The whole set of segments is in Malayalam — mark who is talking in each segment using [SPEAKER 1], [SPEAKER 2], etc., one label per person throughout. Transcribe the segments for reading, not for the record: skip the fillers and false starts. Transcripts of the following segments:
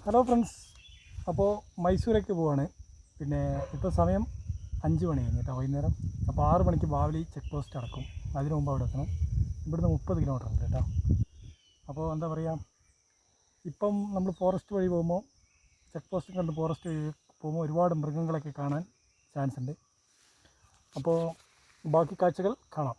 [SPEAKER 1] ഹലോ ഫ്രണ്ട്സ്, അപ്പോൾ മൈസൂരേക്ക് പോവാണ്. പിന്നെ ഇപ്പോൾ സമയം 5 മണി കഴിഞ്ഞിട്ടോ വൈകുന്നേരം. അപ്പോൾ 6 മണിക്ക് ബാവലി ചെക്ക് പോസ്റ്റ് അടക്കും. അതിന് മുമ്പ് അവിടെ എത്തണം. ഇവിടുന്ന് 30 കിലോമീറ്റർ ഉണ്ട് കേട്ടോ. അപ്പോൾ എന്താ പറയുക, ഇപ്പം നമ്മൾ ഫോറസ്റ്റ് വഴി പോകുമ്പോൾ, ചെക്ക് പോസ്റ്റ് കണ്ട് ഫോറസ്റ്റ് വഴി പോകുമ്പോൾ ഒരുപാട് മൃഗങ്ങളൊക്കെ കാണാൻ ചാൻസ് ഉണ്ട്. അപ്പോൾ ബാക്കി കാഴ്ചകൾ കാണാം.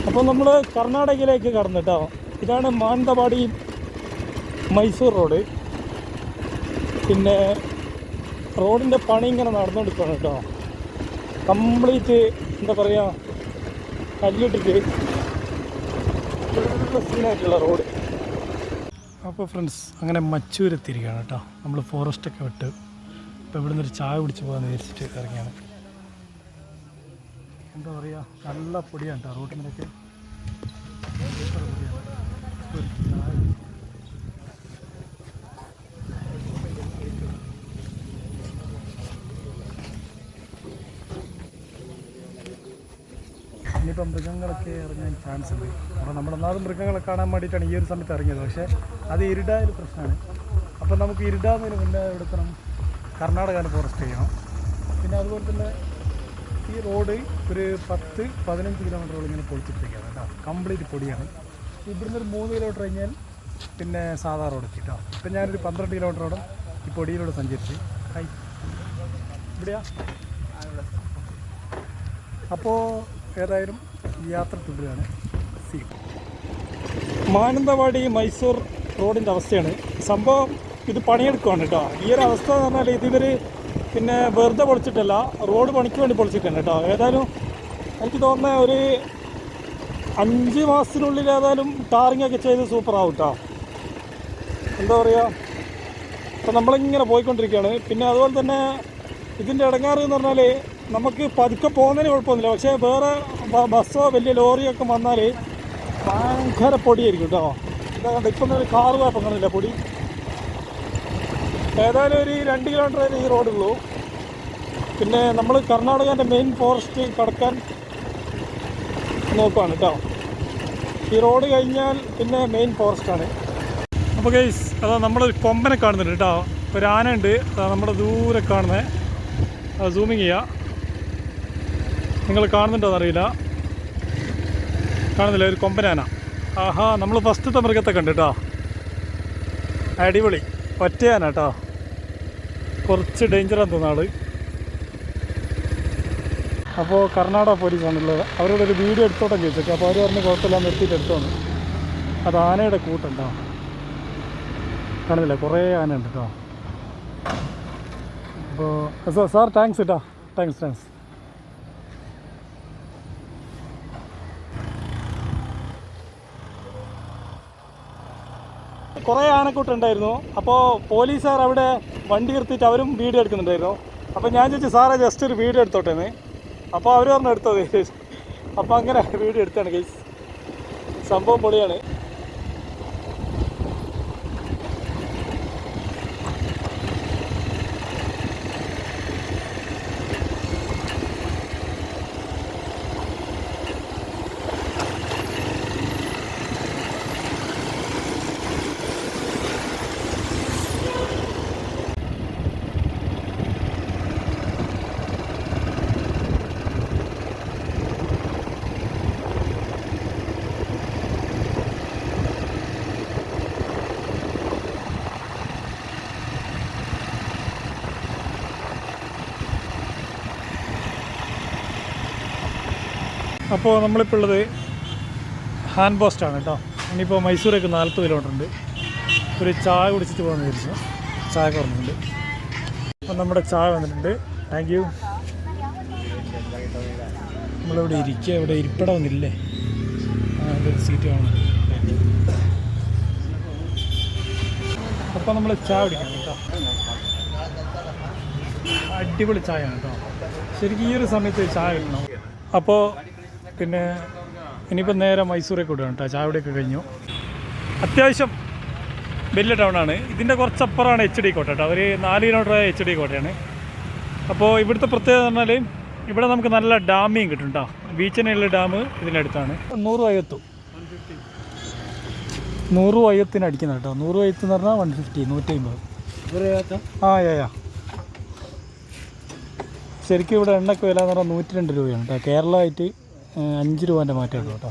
[SPEAKER 1] അപ്പോൾ നമ്മൾ കർണാടകയിലേക്ക് കടന്നു കേട്ടോ. ഇതാണ് മാനന്തവാടി മൈസൂർ റോഡ്. പിന്നെ റോഡിൻ്റെ പണി ഇങ്ങനെ നടന്നുകൊടുക്കുകയാണ് കേട്ടോ. കംപ്ലീറ്റ് എന്താ പറയുക, കല്ലിട്ടിട്ട് സീനായിട്ടുള്ള റോഡ്. അപ്പോൾ ഫ്രണ്ട്സ്, അങ്ങനെ മച്ചൂരെത്തിയിരിക്കുകയാണ് കേട്ടോ. നമ്മൾ ഫോറസ്റ്റൊക്കെ വിട്ട് ഇപ്പോൾ ഇവിടെ നിന്നൊരു ചായ കുടിച്ച് പോകാമെന്ന് വിചാരിച്ചിട്ട് ഇറങ്ങിയാണ്. എന്താ പറയുക, നല്ല പൊടിയാണ് കേട്ടോ റോട്ടിനൊക്കെ. ഇനിയിപ്പം മൃഗങ്ങളൊക്കെ ഇറങ്ങാൻ ചാൻസ് ഉണ്ട്. അപ്പോൾ നമ്മളൊന്നാമത് മൃഗങ്ങളെ കാണാൻ വേണ്ടിയിട്ടാണ് ഈ ഒരു സമയത്ത് ഇറങ്ങിയത്. പക്ഷേ അത് ഇരുടായൊരു പ്രശ്നമാണ്. അപ്പോൾ നമുക്ക് ഇരുടാന്നതിന് മുന്നേ എടുക്കണം കർണാടകയിൽ ഫോറസ്റ്റ് ചെയ്യണം. പിന്നെ അതുപോലെ തന്നെ ഈ റോഡ് ഒരു 10-15 കിലോമീറ്ററോളം ഇങ്ങനെ പൊളിച്ചിട്ടിരിക്കുകയാണ് കേട്ടോ. കംപ്ലീറ്റ് പൊടിയാണ്. ഇവിടുന്ന് ഒരു 3 കിലോമീറ്റർ കഴിഞ്ഞാൽ പിന്നെ സാധാ റോഡ് എത്തി കേട്ടോ. ഇപ്പം ഞാനൊരു 12 കിലോമീറ്ററോളം ഈ പൊടിയിലൂടെ സഞ്ചരിച്ച് ഇവിടെയാ. അപ്പോൾ ഏതായാലും യാത്ര തുടരുകയാണ്. മാനന്തവാടി മൈസൂർ റോഡിൻ്റെ അവസ്ഥയാണ് സംഭവം. ഇത് പണിയെടുക്കുകയാണ് കേട്ടോ. ഈ ഒരു അവസ്ഥ എന്ന് പറഞ്ഞാൽ ഇതിവർ പിന്നെ വെറുതെ പൊളിച്ചിട്ടല്ല, റോഡ് പണിക്ക് വേണ്ടി പൊളിച്ചിട്ടുണ്ട് കേട്ടോ. ഏതായാലും എനിക്ക് തോന്നുന്നത് ഒരു 5 മാസത്തിനുള്ളിൽ ഏതായാലും ടാറിങ്ങൊക്കെ ചെയ്ത് സൂപ്പറാവും കേട്ടോ. എന്താ പറയുക, അപ്പോൾ നമ്മളിങ്ങനെ പോയിക്കൊണ്ടിരിക്കുകയാണ്. പിന്നെ അതുപോലെ തന്നെ ഇതിൻ്റെ ഇടങ്ങാറ് എന്ന് പറഞ്ഞാൽ നമുക്ക് പതുക്കെ പോകുന്നതിന് കുഴപ്പമൊന്നുമില്ല. പക്ഷേ വേറെ ബസ്സോ വലിയ ലോറിയൊക്കെ വന്നാൽ ഭയങ്കര പൊടിയായിരിക്കും കേട്ടോ. ഇതാ കണ്ട, ഇപ്പം ഒരു കാറ് പോയപ്പോൾ കാണില്ല പൊടി. ഏതായാലും ഒരു 2 കിലോമീറ്റർ വരെ ഈ റോഡുള്ളൂ. പിന്നെ നമ്മൾ കർണാടകൻ്റെ മെയിൻ ഫോറസ്റ്റ് കടക്കാൻ നോക്കുകയാണ് കേട്ടോ. ഈ റോഡ് കഴിഞ്ഞാൽ പിന്നെ മെയിൻ ഫോറസ്റ്റാണ്. അപ്പോൾ ഗൈസ്, അതാ നമ്മളൊരു കൊമ്പനെ കാണുന്നുണ്ട് കേട്ടോ. ഒരു ആനയുണ്ട് നമ്മുടെ ദൂരെ കാണുന്നത്. സൂമിങ് ചെയ്യുക, നിങ്ങൾ കാണുന്നുണ്ടോ എന്നറിയില്ല. കാണുന്നില്ല, ഒരു കൊമ്പനാന. ആഹാ, നമ്മൾ ഫസ്റ്റത്തെ മൃഗത്തെ കണ്ടു കേട്ടോ. അടിപൊളി ഒറ്റയാന കേട്ടോ. കുറച്ച് ഡേഞ്ചറാന്ന് തോന്നുന്ന ആൾ. അപ്പോൾ കർണാടക പോലീസാണുള്ളത്. അവരോടൊരു വീഡിയോ എടുത്തോട്ടെ ചോദിച്ചേക്കാം. അപ്പോൾ അവർ പറഞ്ഞ് കുഴപ്പമില്ല, നിർത്തിയിട്ട് എടുത്തോന്ന്. അത് ആനയുടെ കൂട്ടുണ്ടോ, കാണുന്നില്ല, കുറേ ആനയുണ്ട് കേട്ടോ. അപ്പോൾ സാർ താങ്ക്സ് കേട്ടോ. താങ്ക്സ്. കുറേ ആനക്കൂട്ടുണ്ടായിരുന്നു. അപ്പോൾ പോലീസുകാർ അവിടെ വണ്ടി നിർത്തിയിട്ട് അവരും വീഡിയോ എടുക്കുന്നുണ്ടായിരുന്നു. അപ്പോൾ ഞാൻ ചോദിച്ചു, സാറേ ജസ്റ്റ് ഒരു വീഡിയോ എടുത്തോട്ടേന്ന്. അപ്പോൾ അവർ പറഞ്ഞു എടുത്തത്. അപ്പോൾ അങ്ങനെ വീഡിയോ എടുത്താണ് ഗൈസ്. സംഭവം പൊളിയാണ്. അപ്പോൾ നമ്മളിപ്പോൾ ഉള്ളത് ഹാൻഡ് പോസ്റ്റാണ് കേട്ടോ. ഇനിയിപ്പോൾ മൈസൂരേക്ക് 40 കിലോമീറ്റർ ഉണ്ട്. ഒരു ചായ കുടിച്ചിട്ട് പോകാമെന്ന് വിചാരിച്ചു. ചായ കുറഞ്ഞിട്ടുണ്ട്. അപ്പോൾ നമ്മുടെ ചായ വന്നിട്ടുണ്ട്. Thank you. നമ്മളിവിടെ ഇരിക്കുക, ഇവിടെ ഇരിപ്പിടം ഒന്നില്ലേ, ഒരു സീറ്റ് കാണും. അപ്പോൾ നമ്മൾ ചായ കുടിക്കണം കേട്ടോ. അടിപൊളി ചായയാണ് കേട്ടോ. ശരിക്കും ഈ ഒരു സമയത്ത് ചായ കിട്ടണം. അപ്പോൾ പിന്നെ ഇനിയിപ്പോൾ നേരെ മൈസൂരേക്ക് വിടുകയാണ് കേട്ടോ. ചായ കുടിയൊക്കെ കഴിഞ്ഞു. അത്യാവശ്യം വലിയ ടൗണാണ്. ഇതിൻ്റെ കുറച്ചപ്പുറമാണ് എച്ച് ഡി കോട്ട കേട്ടോ. ഒരു 4 കിലോമീറ്റർ എച്ച് ഡി കോട്ടയാണ്. അപ്പോൾ ഇവിടുത്തെ പ്രത്യേകത എന്ന് പറഞ്ഞാൽ ഇവിടെ നമുക്ക് നല്ല ഡാമിങ് കിട്ടും കേട്ടോ. ബീച്ചിനുള്ള ഡാം ഇതിൻ്റെ അടുത്താണ്. 100 വയത്തും 100 വയത്തിന് അടിക്കുന്ന കേട്ടോ. 100 വയത്ത് എന്ന് പറഞ്ഞാൽ 150, 150. ആ യാ ശരിക്കും ഇവിടെ എണ്ണയ്ക്ക് വില എന്ന് പറഞ്ഞാൽ 102 രൂപയാണ് കേട്ടോ. കേരള ആയിട്ട് 5 രൂപേൻ്റെ മാറ്റം ഉള്ളൂ കേട്ടോ.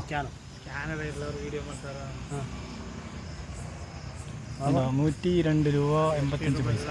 [SPEAKER 1] 102 രൂപ 85 പൈസ.